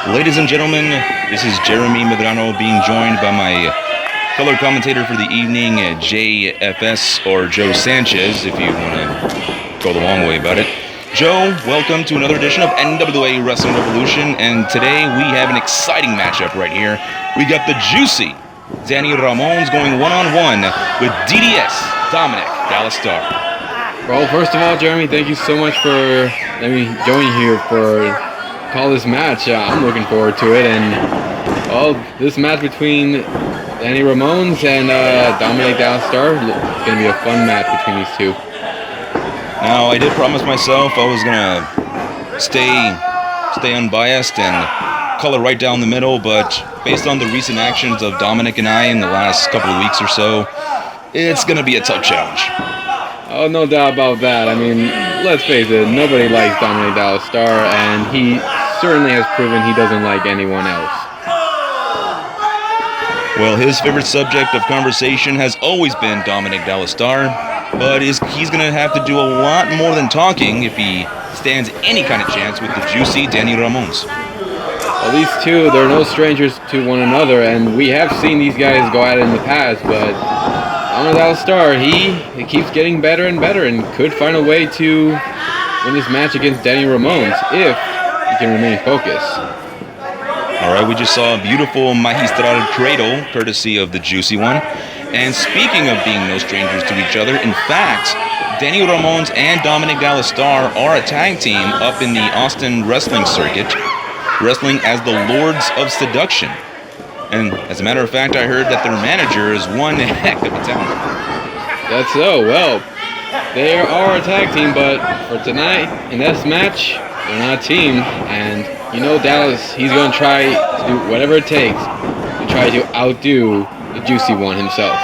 Ladies and gentlemen, this is Jeremy Medrano being joined by my color commentator for the evening, JFS, or Joe Sanchez, if you want to go the long way about it. Joe, welcome to another edition of NWA Wrestling Revolution, and today we have an exciting matchup right here. We got the juicy Danny Ramóns going one-on-one with DDS, Dominic, Starr. Well, first of all, Jeremy, thank you so much for letting me join here for call this match. I'm looking forward to it, and well, this match between Danny Ramóns and Dominic Starr is going to be a fun match between these two. Now, I did promise myself I was gonna stay unbiased and color right down the middle, but based on the recent actions of Dominic and I in the last couple of weeks or so, it's gonna be a tough challenge. Oh, no doubt about that. I mean, let's face it, nobody likes Dominic Starr, and he certainly has proven he doesn't like anyone else. Well, his favorite subject of conversation has always been Dominic Starr, but he's going to have to do a lot more than talking if he stands any kind of chance with the juicy Danny Ramóns. Well, these two, they're no strangers to one another, and we have seen these guys go at it in the past, but Dominic Starr, he keeps getting better and better and could find a way to win this match against Danny Ramóns if he can remain focused. Alright, we just saw a beautiful Magistral Cradle, courtesy of the Juicy One. And speaking of being no strangers to each other, in fact, Danny Ramóns and Dominic Starr are a tag team up in the Austin wrestling circuit, wrestling as the Lords of Seduction. And as a matter of fact, I heard that their manager is one heck of a talent. That's so. Well, they are a tag team, but for tonight, in this match, they're not a team. And you know Dallas, he's going to try to do whatever it takes to try to outdo the Juicy One himself.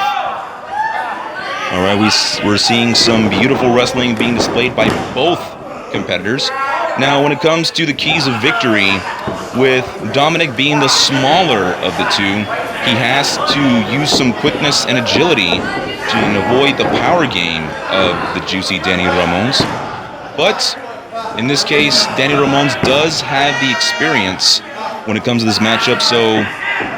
Alright, we're seeing some beautiful wrestling being displayed by both competitors. Now, when it comes to the keys of victory, with Dominic being the smaller of the two, he has to use some quickness and agility to avoid the power game of the juicy Danny Ramóns. But in this case, Danny Ramóns does have the experience when it comes to this matchup, so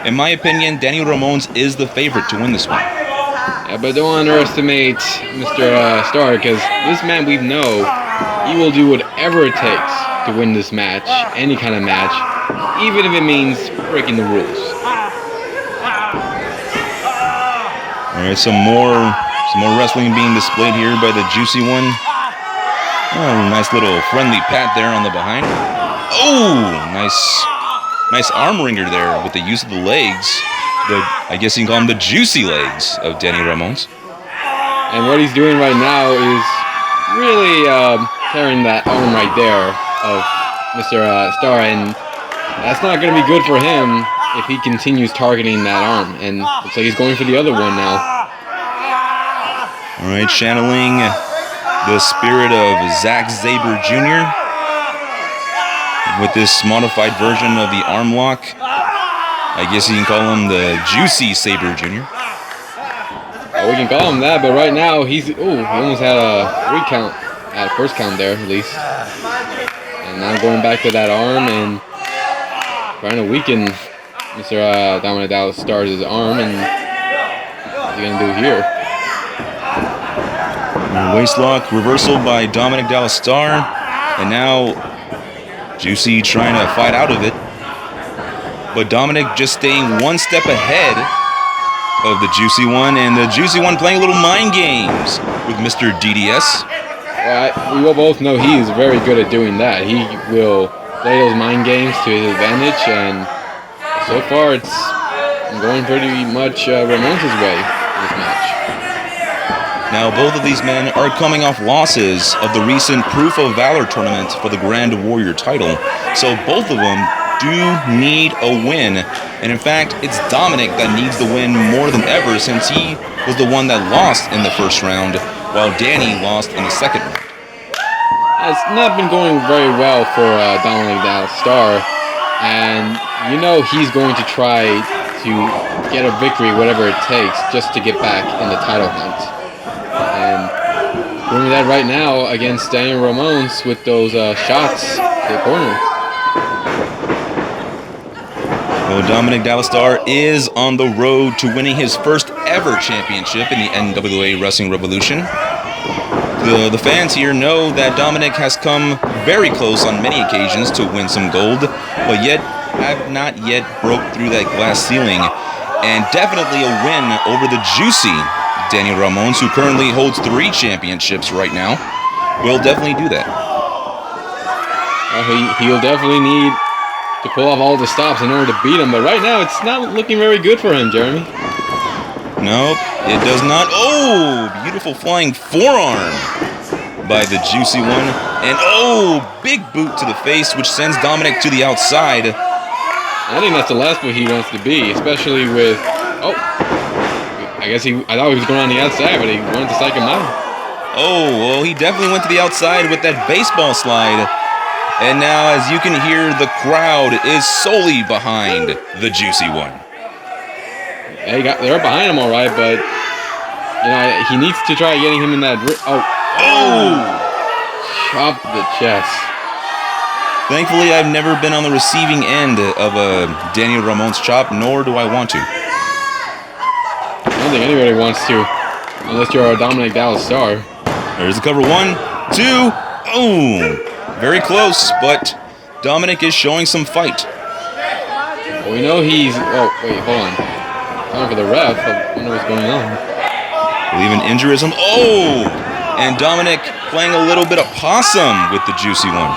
in my opinion, Danny Ramóns is the favorite to win this one. Yeah, but don't underestimate Mr. Starr, because this man we know, he will do whatever it takes to win this match, any kind of match, even if it means breaking the rules. Alright, some more wrestling being displayed here by the Juicy One. Oh, nice little friendly pat there on the behind. Oh, nice arm wringer there with the use of the legs. I guess you can call them the juicy legs of Danny Ramóns. And what he's doing right now is really tearing that arm right there of Mr. Starr, and that's not going to be good for him if he continues targeting that arm. And looks like he's going for the other one now. All right, channeling the spirit of Zack Sabre Jr. with this modified version of the arm lock. I guess you can call him the Juicy Sabre Jr. Oh, we can call him that, but right now he almost had a recount at first count there at least. And now going back to that arm and trying to weaken Mr. Dominic Starr's arm, and what's he gonna do here? Waistlock reversal by Dominic Starr, and now Juicy trying to fight out of it. But Dominic just staying one step ahead of the Juicy One, and the Juicy One playing a little mind games with Mr. DDS. Well, we will both know he is very good at doing that. He will play those mind games to his advantage, and so far it's going pretty much Ramóns' way in this match. Now, both of these men are coming off losses of the recent Proof of Valor tournament for the Grand Warrior title, so both of them do need a win, and in fact, it's Dominic that needs the win more than ever, since he was the one that lost in the first round, while Danny lost in the second round. It's not been going very well for Dominic Starr, and you know he's going to try to get a victory, whatever it takes, just to get back in the title hunt. And doing that right now against Danny Ramóns with those shots to the corner. Well, Dominic Starr is on the road to winning his first ever championship in the NWA Wrestling Revolution. The fans here know that Dominic has come very close on many occasions to win some gold, but yet have not yet broke through that glass ceiling. And definitely a win over the juicy Daniel Ramóns, who currently holds 3 championships right now, will definitely do that. He'll definitely need to pull off all the stops in order to beat him, but right now it's not looking very good for him, Jeremy. Nope, it does not. Oh, beautiful flying forearm by the juicy one. And oh, big boot to the face, which sends Dominic to the outside. I think that's the last boot he wants to be, especially with... Oh, I thought he was going on the outside, but he wanted to psych him out. Oh, well, he definitely went to the outside with that baseball slide. And now, as you can hear, the crowd is solely behind the juicy one. They're behind him all right, but he needs to try getting him in that... Oh! Chop the chest. Thankfully, I've never been on the receiving end of a Daniel Ramóns chop, nor do I want to. I don't think anybody wants to, unless you're a Dominic Starr. There's the cover. 1, 2, boom! Very close, but Dominic is showing some fight. Well, we know he's... Oh, wait, hold on. Time for the ref. I don't know what's going on. I believe an injurism. Oh! And Dominic playing a little bit of possum with the juicy one.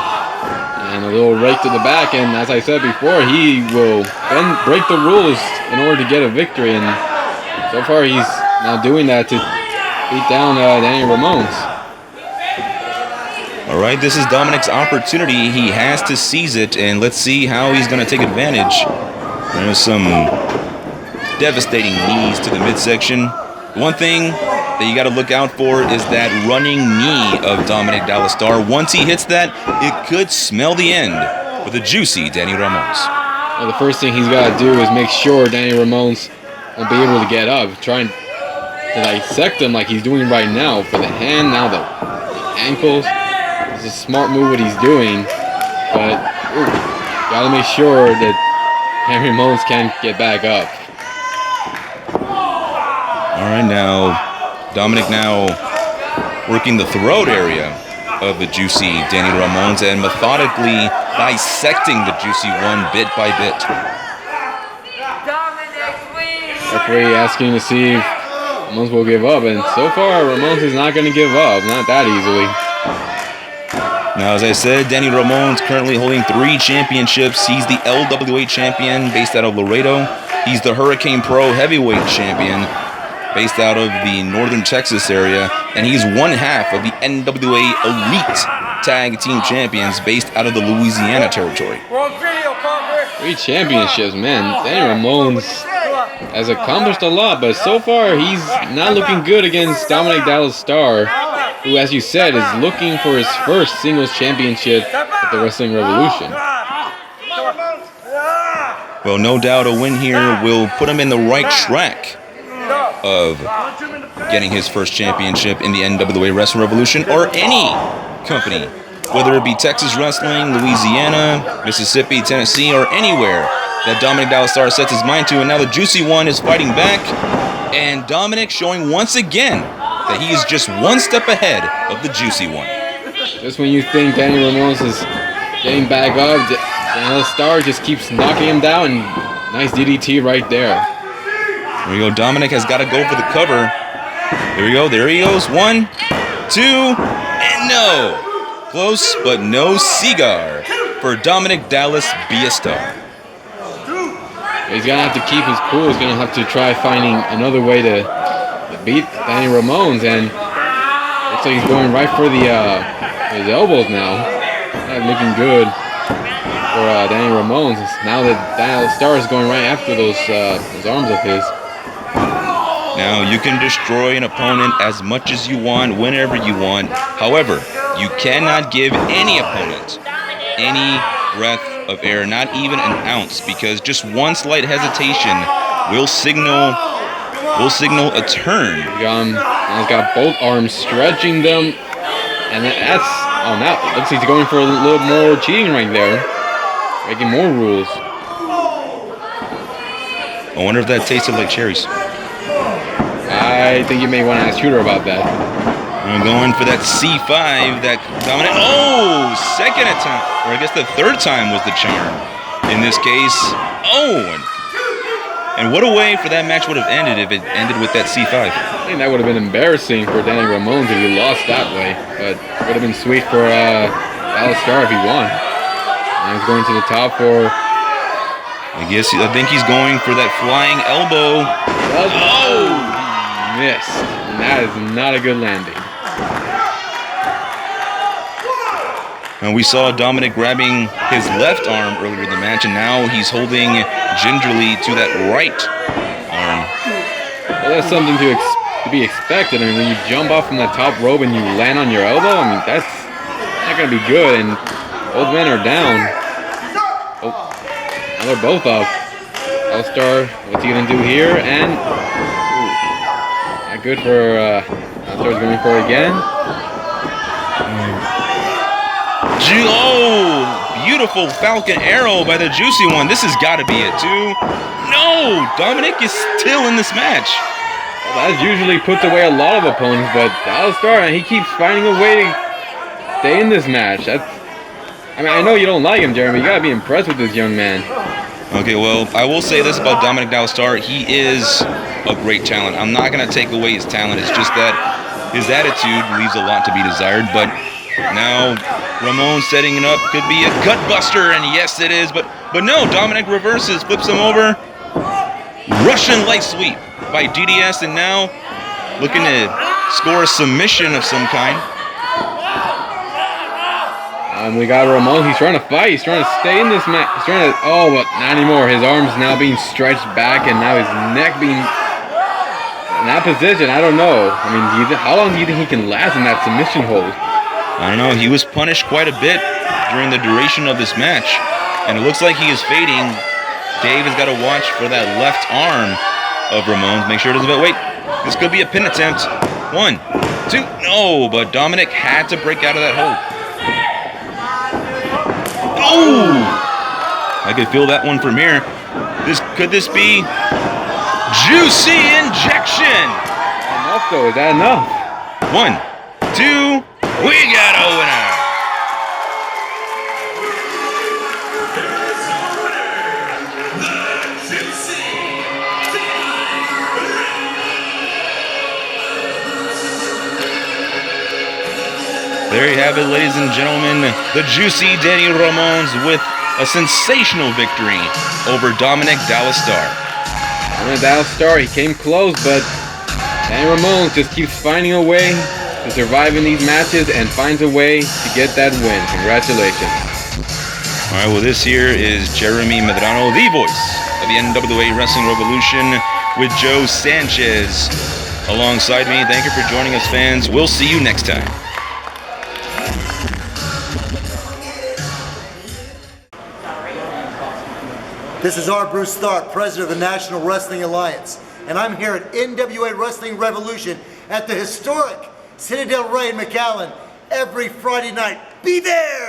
And a little rake to the back, and as I said before, he will then break the rules in order to get a victory, and so far he's now doing that to beat down Daniel Ramóns. Alright, this is Dominic's opportunity. He has to seize it, and let's see how he's going to take advantage. There's some devastating knees to the midsection. One thing that you got to look out for is that running knee of Dominic Starr. Once he hits that, it could smell the end for the juicy Daniel Ramóns. Well, the first thing he's got to do is make sure Daniel Ramóns won't be able to get up. Trying to dissect him like he's doing right now. For the hand, now the ankles. It's a smart move what he's doing. But, got to make sure that Daniel Ramóns can't get back up. Alright, now Dominic now working the throat area of the juicy Daniel Ramóns and methodically dissecting the juicy one bit by bit. Referee asking to see if Ramóns will give up, and so far Ramóns is not going to give up, not that easily. Now, as I said, Daniel Ramóns currently holding 3 championships. He's the LWA champion based out of Laredo. He's the Hurricane Pro heavyweight champion based out of the northern Texas area, and he's one half of the NWA Elite Tag Team Champions based out of the Louisiana territory. 3 championships, man. Daniel Ramóns has accomplished a lot, but so far he's not looking good against Dominic Starr, who, as you said, is looking for his first singles championship at the Wrestling Revolution. Well, no doubt a win here will put him in the right track of getting his first championship in the NWA Wrestling Revolution, or any company, whether it be Texas Wrestling, Louisiana, Mississippi, Tennessee, or anywhere that Dominic Starr sets his mind to. And now the juicy one is fighting back, and Dominic showing once again that he is just one step ahead of the juicy one. Just when you think Daniel Ramóns is getting back up, Daniel Starr just keeps knocking him down, and nice DDT right there. There we go. Dominic has got to go for the cover. There we go. There he goes. 1, 2, and no. Close, but no cigar for Dominic Starr. He's going to have to keep his cool. He's going to have to try finding another way to beat Daniel Ramóns, and looks like he's going right for the his elbows now. Not looking good for Daniel Ramóns. Now that Daniel Starr is going right after those arms of his. Now, you can destroy an opponent as much as you want, whenever you want. However, you cannot give any opponent any breath of air, not even an ounce, because just one slight hesitation will signal a turn. Now he's got both arms stretching them, and that's... Oh, now it looks like he's going for a little more cheating right there. Making more rules. I wonder if that tasted like cherries. I think you may want to ask Shooter about that. I'm going for that C5 that Dominic. Oh, second attempt, or I guess the third time was the charm in this case. Oh, and what a way for that match would have ended if it ended with that C5. I think that would have been embarrassing for Danny Ramóns if he lost that way, but it would have been sweet for Starr if he won. And he's going to the top for. I think he's going for that flying elbow. Oh, he missed, and that is not a good landing. And we saw Dominic grabbing his left arm earlier in the match, and now he's holding gingerly to that right arm. Well, that's something to be expected. I mean, when you jump off from the top rope and you land on your elbow, I mean, that's not going to be good. And both men are down. Oh, now they're both up. Starr, what's he going to do here? And not good for Starr's going for it again. Oh, beautiful Falcon arrow by the Juicy One. This has got to be it, too. No, Dominic is still in this match. Well, that usually puts away a lot of opponents, but Starr, he keeps finding a way to stay in this match. I mean, I know you don't like him, Jeremy. You got to be impressed with this young man. Okay, well, I will say this about Dominic Starr. He is a great talent. I'm not going to take away his talent. It's just that his attitude leaves a lot to be desired, but now Ramon setting it up, could be a gut buster, and yes it is, but no, Dominic reverses, flips him over. Russian light sweep by DDS, and now looking to score a submission of some kind. We got Ramon, he's trying to fight, he's trying to stay in this match, he's trying to, oh, but not anymore. His arm's now being stretched back, and now his neck being in that position. I don't know. I mean, how long do you think he can last in that submission hold? I don't know. He was punished quite a bit during the duration of this match, and it looks like he is fading. Dave has got to watch for that left arm of Ramon. Make sure it doesn't. Wait, this could be a pin attempt. 1, 2, no, but Dominic had to break out of that hold. Oh, I could feel that one from here. Could this be juicy injection? Enough though. Is that enough? 1, 2. We got a winner! There you have it, ladies and gentlemen. The juicy Danny Ramóns with a sensational victory over Dominic Starr. Starr, he came close, but Danny Ramóns just keeps finding a way to survive in these matches and finds a way to get that win. Congratulations. All right, well, this here is Jeremy Medrano, the voice of the NWA Wrestling Revolution, with Joe Sanchez alongside me. Thank you for joining us, fans. We'll see you next time. This is R. Bruce Starr, president of the National Wrestling Alliance, and I'm here at NWA Wrestling Revolution at the historic Citadel Ray in McAllen every Friday night. Be there!